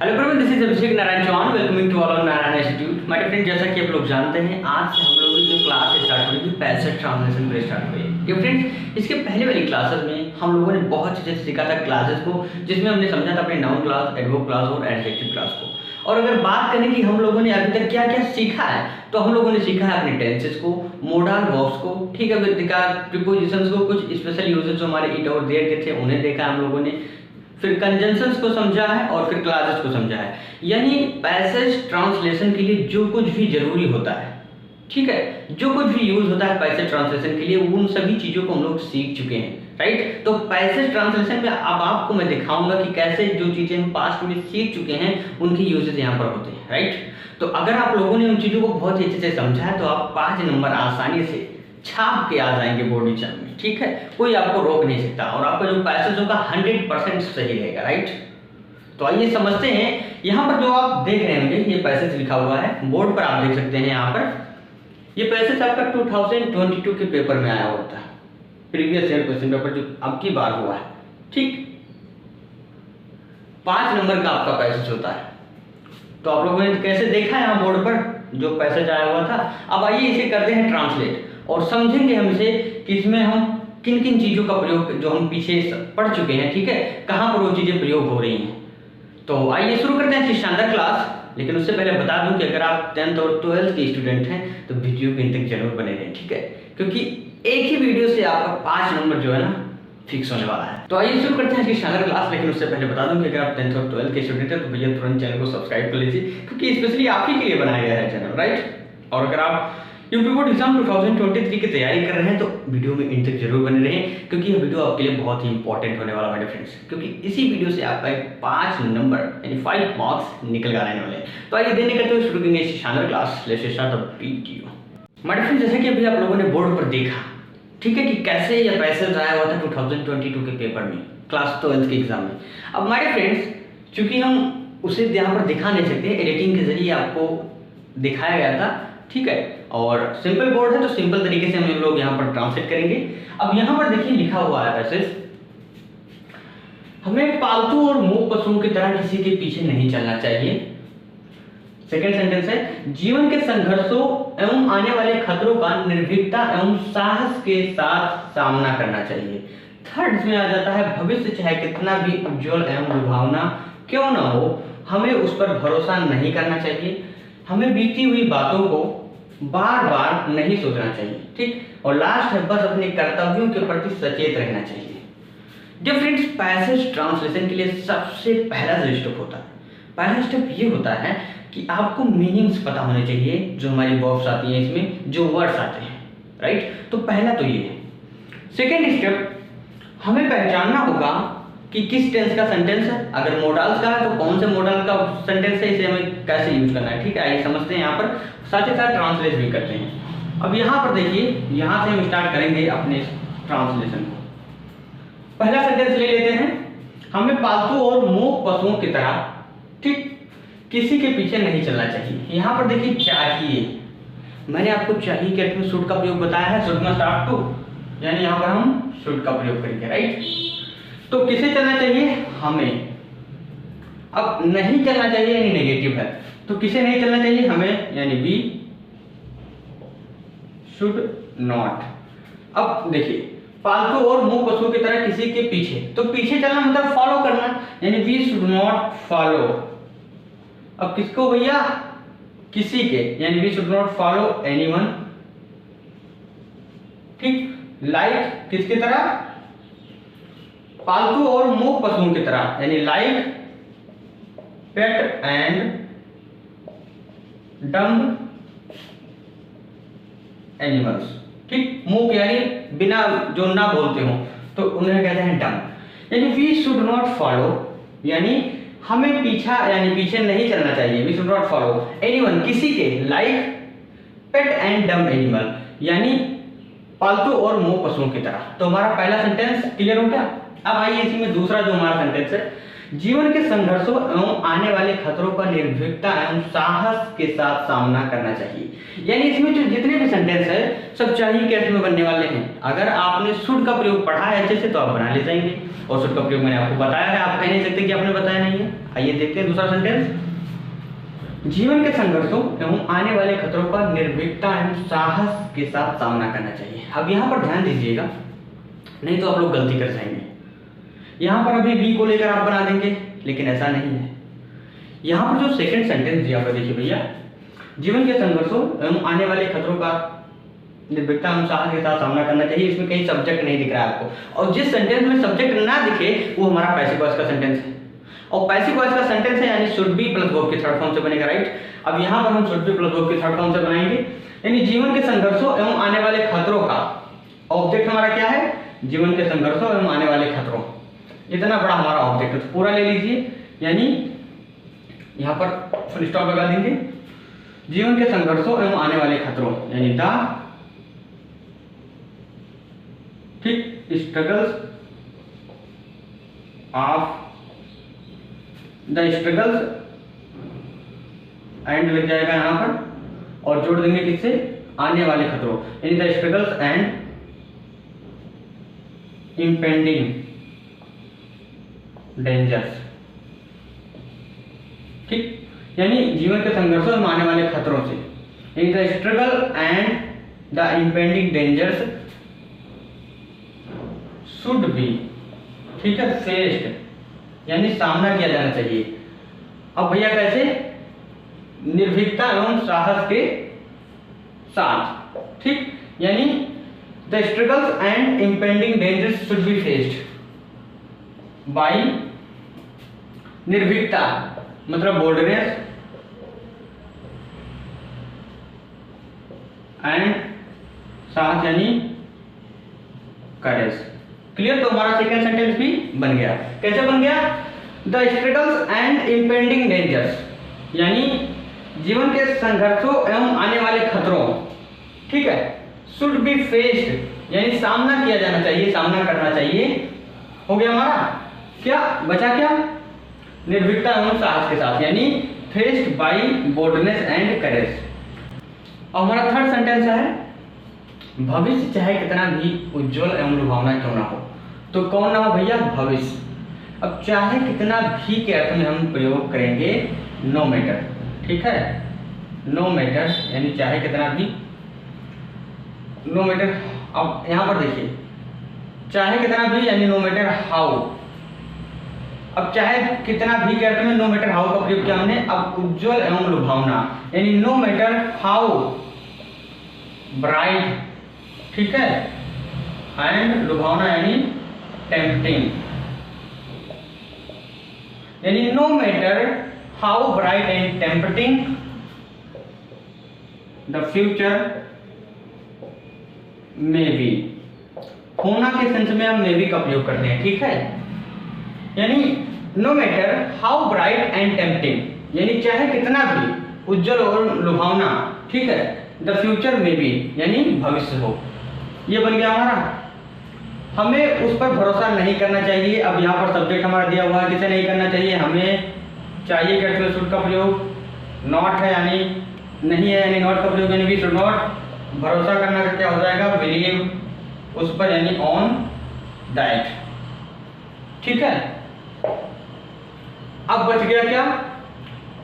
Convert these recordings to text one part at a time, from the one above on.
Hello everyone, this is Abhishek Narayan Chauhan. Welcoming to all on Narayan institute. My friend, जैसा कि आप लोग जानते हैं, आज से हम लोगों की जो क्लास स्टार्ट हो रही है पैसेज ट्रांसलेशन पे स्टार्ट हुई है। ये फ्रेंड्स, इसके पहले वाली क्लासेस में हम लोगों ने बहुत चीज़ें सीखा था क्लासेस को, जिसमें हमने समझा था अपने नाउन क्लास, एडवर्ब क्लास और एडजेक्टिव क्लास को। और अगर बात करें कि हम लोगों ने अभी तक क्या क्या सीखा है, तो हम लोगों ने सीखा है अपने टेंसेस को, मोडल वर्ब्स को, ठीक है, विद रिगार्ड प्रीपोजिशंस को, कुछ स्पेशल यूजेस जो हमारे इट और देयर के थे उन्हें देखा हम लोगों ने, फिर कंजंक्शंस को समझा है और फिर क्लासेस को समझा है। यानी पैसेज ट्रांसलेशन के लिए जो कुछ भी जरूरी होता है, ठीक है, जो कुछ भी यूज होता है पैसेज ट्रांसलेशन के लिए, उन सभी चीजों को हम लोग सीख चुके हैं, राइट। तो पैसेज ट्रांसलेशन में अब आपको मैं दिखाऊंगा कि कैसे जो चीजें हम पास्ट में सीख चुके हैं उनकी यूजेस यहाँ पर होते हैं, राइट। तो अगर आप लोगों ने उन चीजों को बहुत ही अच्छे से समझा है तो आप 5 नंबर आसानी से छाप के आ जाएंगे बोर्ड एग्जाम में, ठीक है, कोई आपको रोक नहीं सकता और आपका जो पैसेज होगा 100% सही रहेगा, राइट। तो आइए समझते हैं। यहाँ पर जो आप देख रहे होंगे ये पैसेज लिखा हुआ है, बोर्ड पर आप देख सकते हैं। यहाँ पर ये पैसेज आपका 2022 के पेपर में आया होता है, प्रीवियस ईयर क्वेश्चन पेपर जो अब की बार हुआ है, ठीक। 5 नंबर का आपका पैसेज होता है। तो आप लोगों ने कैसे देखा है यहाँ बोर्ड पर जो पैसेज आया हुआ था। अब आइए इसे करते हैं ट्रांसलेट और समझेंगे हम इसे कि इसमें हम किन किन चीज़ों का प्रयोग जो हम पीछे पढ़ चुके हैं, ठीक है, कहाँ पर वो चीज़ें प्रयोग हो रही हैं। तो आइए शुरू करते हैं शानदार क्लास। लेकिन उससे पहले बता दूं कि अगर आप 10th और 12th के स्टूडेंट हैं तो वीडियो के अंत तक जरूर बने रहें, ठीक है, क्योंकि एक ही वीडियो से आपका 5 नंबर जो है ना फिक्स होने वाला है। तो आइए शुरू करते हैं इसकी शानदार क्लास। लेकिन उससे पहले बता दूं कि अगर आप 10th और 12th के स्टूडेंट हैं तो भैया तुरंत चैनल को सब्सक्राइब कर लीजिए, क्योंकि स्पेशली आप ही के लिए बनाया गया है चैनल, राइट। और अगर आप यूपी बोर्ड एग्जाम 2023 की तैयारी कर रहे हैं तो वीडियो में इन तक जरूर बने रहें, क्योंकि यह वीडियो आपके लिए बहुत ही इंपॉर्टेंट होने वाला है मेरे फ्रेंड्स, क्योंकि इसी वीडियो से आपका 5 नंबर यानी 5 मार्क्स निकल कर आने वाले हैं। तो आइए देने करते हुए शुरू करेंगे इस शानदार class. Let's start the video. मेरे फ्रेंड्स, जैसे कि अभी आप लोगों ने बोर्ड पर देखा, ठीक है, कि कैसे यह पैसेज आया हुआ था 2022 के पेपर में, क्लास 12th के एग्जाम में। अब मेरे फ्रेंड्स, चूंकि हम उसे यहाँ पर दिखा नहीं सकते, एडिटिंग के जरिए आपको दिखाया गया था, ठीक है, और सिंपल बोर्ड है तो सिंपल तरीके से हम लोग यहाँ पर ट्रांसलेट करेंगे। अब यहाँ पर देखिए लिखा हुआ है पैसेज, हमें पालतू और मूक पशुओं की तरह किसी के पीछे नहीं चलना चाहिए। सेकंड सेंटेंस है, जीवन के संघर्षों एवं आने वाले खतरों का निर्भीकता एवं साहस के साथ सामना करना चाहिए। थर्ड में आ जाता है, भविष्य चाहे कितना भी उज्जवल एवं लुभावना क्यों ना हो, हमें उस पर भरोसा नहीं करना चाहिए। हमें बीती हुई बातों को बार बार नहीं सोचना चाहिए, ठीक। और लास्ट है, बस अपने कर्तव्यों के प्रति सचेत रहना चाहिए। डियर फ्रेंड्स, पैसेज ट्रांसलेशन के लिए सबसे पहला जो स्टेप होता है, पहला स्टेप ये होता है कि आपको मीनिंग्स पता होने चाहिए, जो हमारी वर्ब्स आती हैं, इसमें जो वर्ड्स आते हैं, राइट। तो पहला तो ये है। सेकेंड स्टेप, हमें पहचानना होगा कि किस टेंस का सेंटेंस है। अगर मॉडल्स का है तो कौन से मॉडल का सेंटेंस है, इसे हमें कैसे यूज करना है, ठीक है। आइए समझते हैं यहाँ पर, साथ ही साथ ट्रांसलेट भी करते हैं। अब यहाँ पर देखिए, यहाँ से हम स्टार्ट करेंगे अपने ट्रांसलेशन को। पहला सेंटेंस ले लेते हैं, हमें पालतू और मूक पशुओं की तरह, ठीक, किसी के पीछे नहीं चलना चाहिए। यहाँ पर देखिए चाहिए, मैंने आपको चाहिए के अर्थ में शुड का प्रयोग बताया है, शुड मस्ट हैव टू, यानी यहाँ पर हम शुड का प्रयोग करेंगे, राइट। तो किसे चलना चाहिए, हमें। अब नहीं चलना चाहिए यानी नेगेटिव है, तो किसे नहीं चलना चाहिए, हमें, यानी वी शुड नॉट। अब देखिए, पालतू और मूक पशुओं की तरह किसी के पीछे, तो पीछे चलना मतलब फॉलो करना, यानी वी शुड नॉट फॉलो। अब किसको भैया, किसी के, यानी we should not follow anyone, ठीक। लाइक किसकी तरह, पालतू और मूक पशुओं की तरह, यानी like pet and dumb animals, ठीक। मूक यानी बिना, जो ना बोलते हो, तो उन्हें कहते हैं डम्ब। यानी वी शुड नॉट फॉलो, यानी हमें पीछा, यानी पीछे नहीं चलना चाहिए, we should not follow anyone, किसी के, like pet and dumb animal, यानी पालतू और मूक पशुओं की तरह। तो हमारा पहला सेंटेंस क्लियर हो गया। अब आइए इसी में दूसरा जो हमारा सेंटेंस है, जीवन के संघर्षों एवं आने वाले खतरों का निर्भीकता एवं साहस के साथ सामना करना चाहिए। यानी इसमें जो जितने भी सेंटेंस है सब चाहिए के अर्थ में बनने वाले हैं। अगर आपने शुड का प्रयोग पढ़ा है अच्छे से तो आप बना ले जाएंगे, और शुड का प्रयोग मैंने आपको बताया है, आप कह नहीं सकते कि आपने बताया नहीं है। आइए देखते हैं दूसरा सेंटेंस। जीवन के संघर्षों एवं आने वाले खतरों का निर्भीकता एवं साहस के साथ सामना करना चाहिए। अब यहाँ पर ध्यान दीजिएगा, नहीं तो आप लोग गलती कर जाएंगे। यहाँ पर अभी बी को लेकर आप बना देंगे, लेकिन ऐसा नहीं है। यहाँ पर जो सेकंड सेंटेंस दिया हुआ देखिए भैया, जीवन के संघर्षों एवं आने वाले खतरों का निर्भीकता एवं साहस के साथ सामना करना चाहिए। इसमें कहीं सब्जेक्ट नहीं दिख रहा है आपको, और जिस सेंटेंस में सब्जेक्ट ना दिखे वो हमारा पैसिव वॉइस का सेंटेंस है, और पैसिव वॉइस का सेंटेंस है यानी शुड बी प्लस वर्ब के थर्ड फॉर्म से बनेगा, राइट। अब यहाँ पर हम शुड बी प्लस वर्ब के थर्ड फॉर्म से बनाएंगे, यानी जीवन के संघर्षों एवं आने वाले खतरों का ऑब्जेक्ट हमारा क्या है, जीवन के संघर्षों एवं आने वाले खतरों। इतना बड़ा हमारा ऑब्जेक्ट है तो पूरा ले लीजिए, यानी यहाँ पर फुल स्टॉप लगा देंगे। जीवन के संघर्षों एवं आने वाले खतरों यानी द ठीक struggles of the struggles and लग जाएगा यहाँ पर, और जोड़ देंगे किससे, आने वाले खतरों, यानी the struggles and impending dangers. ठीक, यानी जीवन के संघर्षों में आने वाले खतरों से, यानी the struggle and the impending dangers should be, ठीक है, फेस्ड, यानी सामना किया जाना चाहिए। अब भैया कैसे, निर्भीकता एवं साहस के साथ, ठीक, यानी the struggles and impending dangers should be faced by, निर्भीकता मतलब बोल्डनेस एंड साहस यानी करेज। क्लियर, तो हमारा सेकेंड सेंटेंस भी बन गया। कैसे बन गया, the struggles and impending dangers, यानी जीवन के संघर्षों एवं आने वाले खतरों, ठीक है, शुड बी फेस्ड, यानी सामना किया जाना चाहिए, सामना करना चाहिए। हो गया हमारा, क्या बचा, क्या, निर्भीकता एवं साहस के साथ, यानी faced by boldness and courage. और हमारा थर्ड सेंटेंस है, भविष्य चाहे कितना भी उज्जवल एवं लुभावना क्यों ना हो, तो कौन ना हो भैया, भविष्य। अब चाहे कितना भी के अर्थ में हम प्रयोग करेंगे, नो मैटर, ठीक है, नो मैटर यानी चाहे कितना भी, नो मैटर। अब यहाँ पर देखिए, चाहे कितना भी यानी नो मैटर हाउ। अब चाहे कितना भी के अर्थ में नो मैटर हाउ का प्रयोग किया हमने। अब उज्जवल एवं लुभावना यानी नो मैटर हाउ ब्राइट, ठीक है, एंड लुभावना यानी टेम्पटिंग, यानी no matter how bright and tempting the future may be. होना के सेंस में हम मे बी का प्रयोग करते हैं, ठीक है, यानी no matter how bright and tempting, यानी चाहे कितना भी उज्जवल और लुभावना, ठीक है, द फ्यूचर में भी यानी भविष्य हो। ये बन गया हमारा। हमें उस पर भरोसा नहीं करना चाहिए। अब यहाँ पर सब्जेक्ट हमारा दिया हुआ है, किसे नहीं करना चाहिए, हमें चाहिए कि अर्थ शुड का प्रयोग नॉट है, यानी नहीं है, यानी नॉट का प्रयोग यानी वी शुड नॉट। भरोसा करना क्या हो जाएगा, बिलीव उस पर यानी ऑन दैट, ठीक है। अब बच गया क्या,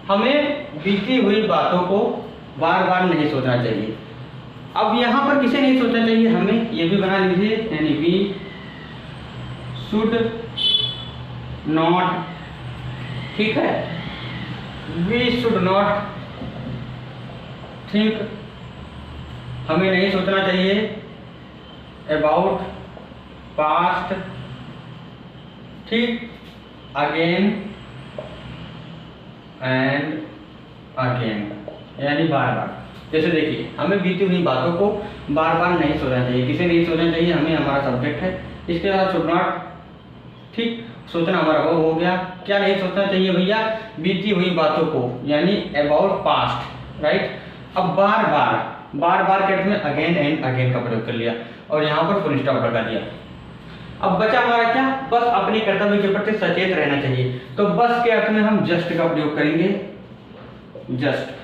हमें बीती हुई बातों को बार बार नहीं सोचना चाहिए। अब यहाँ पर किसे नहीं सोचना चाहिए, हमें ये भी बना लीजिए, यानी वी शुड नॉट, ठीक है, वी शुड नॉट थिंक, हमें नहीं सोचना चाहिए अबाउट पास्ट, ठीक, अगेन एंड अगेन, यानी बार बार। जैसे देखिए, हमें बीती हुई बातों को बार बार नहीं सोचना चाहिए। किसे नहीं सोचना चाहिए, हमें, हमारा सब्जेक्ट है, इसके बाद शुड नॉट, ठीक, सोचना हमारा वो हो गया। क्या नहीं सोचना चाहिए भैया, बीती हुई बातों को यानी अबाउट पास्ट, राइट। अब बार बार, बार बार के अर्थ में अगेन एंड अगेन का प्रयोग कर लिया और यहाँ पर फुल स्टॉप लगा दिया। अब बचा हमारा क्या, बस अपने कर्तव्य के प्रति सचेत रहना चाहिए। तो बस के अर्थ में हम जस्ट का प्रयोग करेंगे, जस्ट,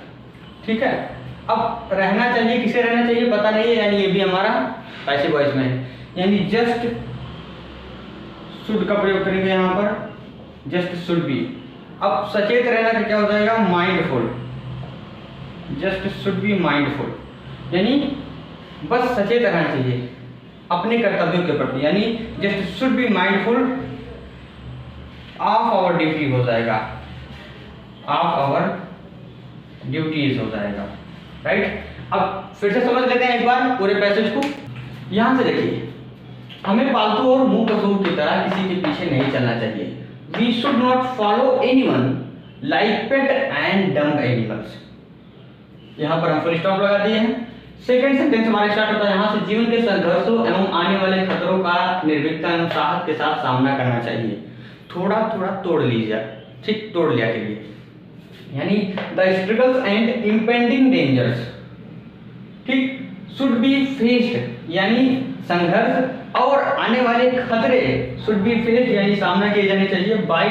ठीक है। अब रहना चाहिए, किसे रहना चाहिए पता नहीं है, यानी ये भी हमारा पैसिव वॉइस में है, यानी जस्ट शुड का प्रयोग करेंगे यहाँ पर, जस्ट शुड बी। अब सचेत रहना का क्या हो जाएगा, mindful, just should be mindful, यानी बस सचेत रहना चाहिए अपने कर्तव्यों के प्रति, यानी just should be mindful of our duty हो जाएगा, ऑफ आवर ड्यूटीज हो जाएगा, राइट। अब फिर से समझ लेते हैं एक बार पूरे पैसेज को। यहां से देखिए, हमें पालतू और मूक पशुओं की तरह किसी के पीछे नहीं चलना चाहिए। We should not follow anyone like pet and dumb animals. यहां पर हम फुल स्टॉप लगा दिए हैं। सेकंड सेंटेंस हमारा स्टार्ट होता है यहां से, जीवन के संघर्षों एवं आने वाले खतरों का निर्भीकता एवं साहस के साथ सामना करना चाहिए। थोड़ा थोड़ा तोड़ लीजिए, ठीक, तोड़ लिया के लिए, यानी the struggles and impending dangers, ठीक, शुड बी फेस्ड, यानी संघर्ष और आने वाले खतरे शुड बी फेस्ड, यानी सामना किए जाने चाहिए, बाय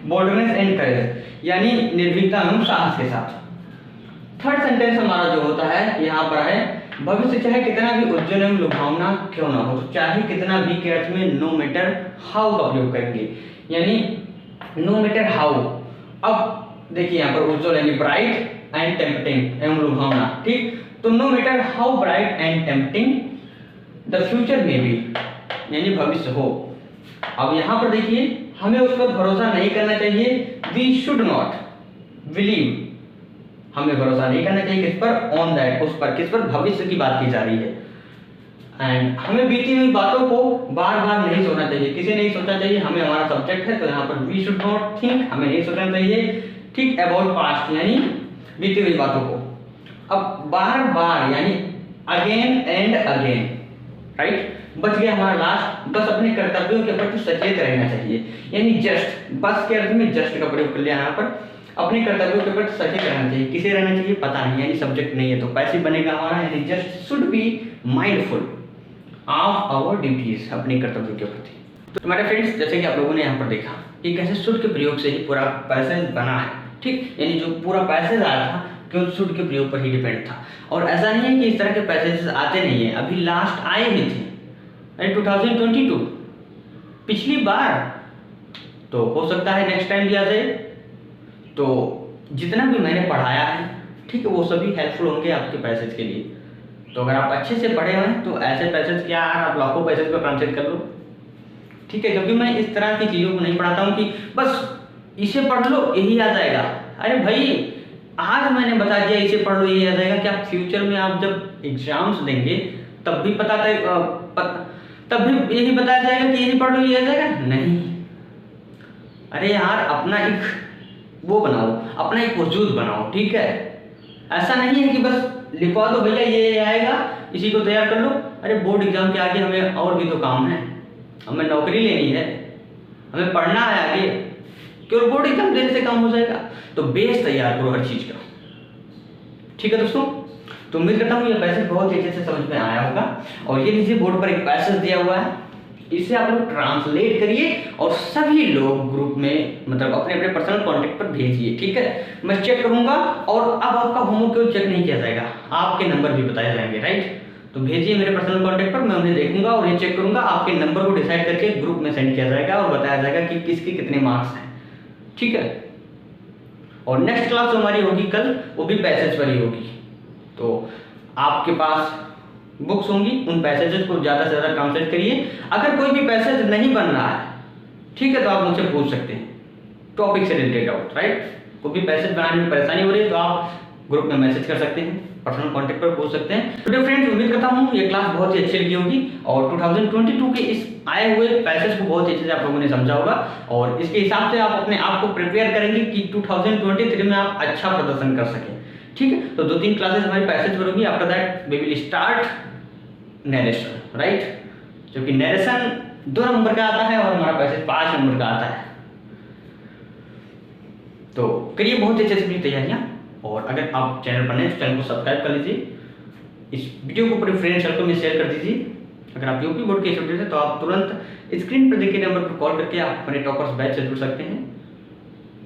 बोल्डनेस एंड करेज, यानी निर्भीकता एवं साहस के साथ। थर्ड सेंटेंस हमारा जो होता है यहाँ पर है, भविष्य चाहे कितना भी उज्जवल एवं लुभावना क्यों ना हो, चाहे कितना भी के अर्थ में नो मैटर हाउ का प्रयोग करेंगे, यानी नो मैटर हाउ। अब देखिए यहाँ पर उज्जवल यानी ब्राइट एंड टेम्पटिंग एवं लुभावना, ठीक, तो no matter how bright and tempting the future may be, यानी भविष्य हो। अब यहाँ पर देखिए, हमें उस पर भरोसा नहीं करना चाहिए, वी शुड नॉट बिलीव, हमें भरोसा नहीं करना चाहिए किस पर, ऑन दैट, उस पर, किस पर, भविष्य की बात की जा रही है। एंड हमें बीती हुई बातों को बार बार नहीं सोचना चाहिए, किसे नहीं सोचना चाहिए, हमें, हमारा सब्जेक्ट है तो यहाँ पर वी शुड नॉट थिंक, हमें नहीं सोचना चाहिए, ठीक, अबाउट पास्ट, यानी बीती हुई बातों को। अब बार बार यानी अगेन एंड अगेन, राइट। बच गया हमारा लास्ट, बस अपने कर्तव्यों के प्रति सचेत रहना चाहिए, यानी जस्ट, बस के अर्थ में जस्ट का प्रयोग कर लिया यहाँ पर, अपने कर्तव्यों के प्रति सचेत रहना चाहिए, किसे रहना चाहिए पता नहीं, यानी सब्जेक्ट नहीं है तो पैसिव बनेगा हमारा, यानी just should be mindful of our duties, अपने कर्तव्यों के प्रति। तो तुम्हारे फ्रेंड्स, जैसे कि आप लोगों ने यहाँ पर देखा कि कैसे शुड के प्रयोग से ही पूरा पैसेज बना है, ठीक, यानी जो पूरा पैसेज आया था केवल शुड के प्रयोग पर ही डिपेंड था। और ऐसा नहीं है कि इस तरह के पैसेजेस आते नहीं है, अभी लास्ट आए ही थे 2022 पिछली बार, तो हो सकता है नेक्स्ट टाइम भी आ जाए। तो जितना भी मैंने पढ़ाया है, ठीक है, वो सभी हेल्पफुल होंगे आपके पैसेज के लिए। तो अगर आप अच्छे से पढ़े हुए हैं तो ऐसे पैसेज क्या है, आप लाखों पैसेज को ट्रांसलेट कर लो, ठीक है, क्योंकि मैं इस तरह की चीज़ों को नहीं पढ़ाता हूँ कि बस इसे पढ़ लो यही आ जाएगा। अरे भाई, आज मैंने बता दिया इसे पढ़ लो यही आ जाएगा, क्या फ्यूचर में आप जब एग्जाम्स देंगे तब भी तब भी यही बताया जाएगा कि यही पढ़ लो ये आ जाएगा? नहीं। अरे यार, अपना एक वो बनाओ, अपना एक वजूद बनाओ, ठीक है। ऐसा नहीं है कि बस लिखवा दो भैया ये आएगा, इसी को तैयार कर लो। अरे बोर्ड एग्जाम के आगे हमें और भी तो काम है, हमें नौकरी लेनी है, हमें पढ़ना है आगे, केवल बोर्ड एग्जाम देने से काम हो जाएगा? तो बेस तैयार करो हर चीज का, ठीक है दोस्तों। तो उम्मीद करता हूँ ये पैसेज बहुत ही अच्छे से समझ में आया होगा। और ये लीजिए, बोर्ड पर एक पैसेज दिया हुआ है, इसे आप लोग ट्रांसलेट करिए और सभी लोग ग्रुप में, मतलब अपने अपने पर्सनल कांटेक्ट पर भेजिए, ठीक है। मैं चेक करूंगा, और अब आपका होमवर्क क्यों चेक नहीं किया जाएगा, आपके नंबर भी बताए जाएंगे, राइट। तो भेजिए मेरे पर्सनल कांटेक्ट पर, मैं उन्हें देखूंगा और ये चेक करूंगा, आपके नंबर को डिसाइड करके ग्रुप में सेंड किया जाएगा और बताया जाएगा कि किसके कितने मार्क्स हैं, ठीक है। और नेक्स्ट क्लास जो हमारी होगी कल, वो भी पैसेज पर ही होगी। तो आपके पास बुक्स होंगी, उन पैसेजेस को ज़्यादा से ज़्यादा ट्रांसलेट करिए। अगर कोई भी पैसेज नहीं बन रहा है, ठीक है, तो आप मुझसे पूछ सकते हैं टॉपिक से रिलेटेड आउट, राइट। कोई भी पैसेज बनाने में परेशानी हो रही है तो आप ग्रुप में मैसेज कर सकते हैं, पर्सनल कांटेक्ट पर पूछ सकते हैं। तो फ्रेंड्स, उम्मीद करता हूँ ये क्लास बहुत ही अच्छी लगी होगी और 2022 के इस आए हुए पैसेज को बहुत अच्छे से आप लोगों ने समझा होगा, और इसके हिसाब से आप अपने आप को प्रिपेयर करेंगे कि 2023 में आप अच्छा प्रदर्शन कर सकें, ठीक है। तो 2-3 क्लासेस हमारी पैसेज पर होगी। After that we will start narration, right, क्योंकि नरेशन 2 नंबर का आता है और हमारा पैसेज 5 नंबर का आता है। तो करिए बहुत अच्छे से अपनी तैयारियां, और अगर आप चैनल पर नए तो चैनल को सब्सक्राइब कर लीजिए, इस वीडियो को पूरे फ्रेंड सर्कल में शेयर कर दीजिए, अगर आप यूपी बोर्ड के स्टूडेंट हैं तो आप तुरंत स्क्रीन पर दिखे नंबर पर कॉल करके आप अपने टॉपर्स बैच से जुड़ सकते हैं।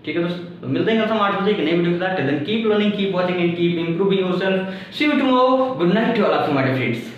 ठीक है दोस्तों, मिलते हैं कल शाम 8 बजे एक नई वीडियो के साथ। Keep learning, keep watching and keep improving yourself. See you tomorrow. Good night to all of you my dear friends.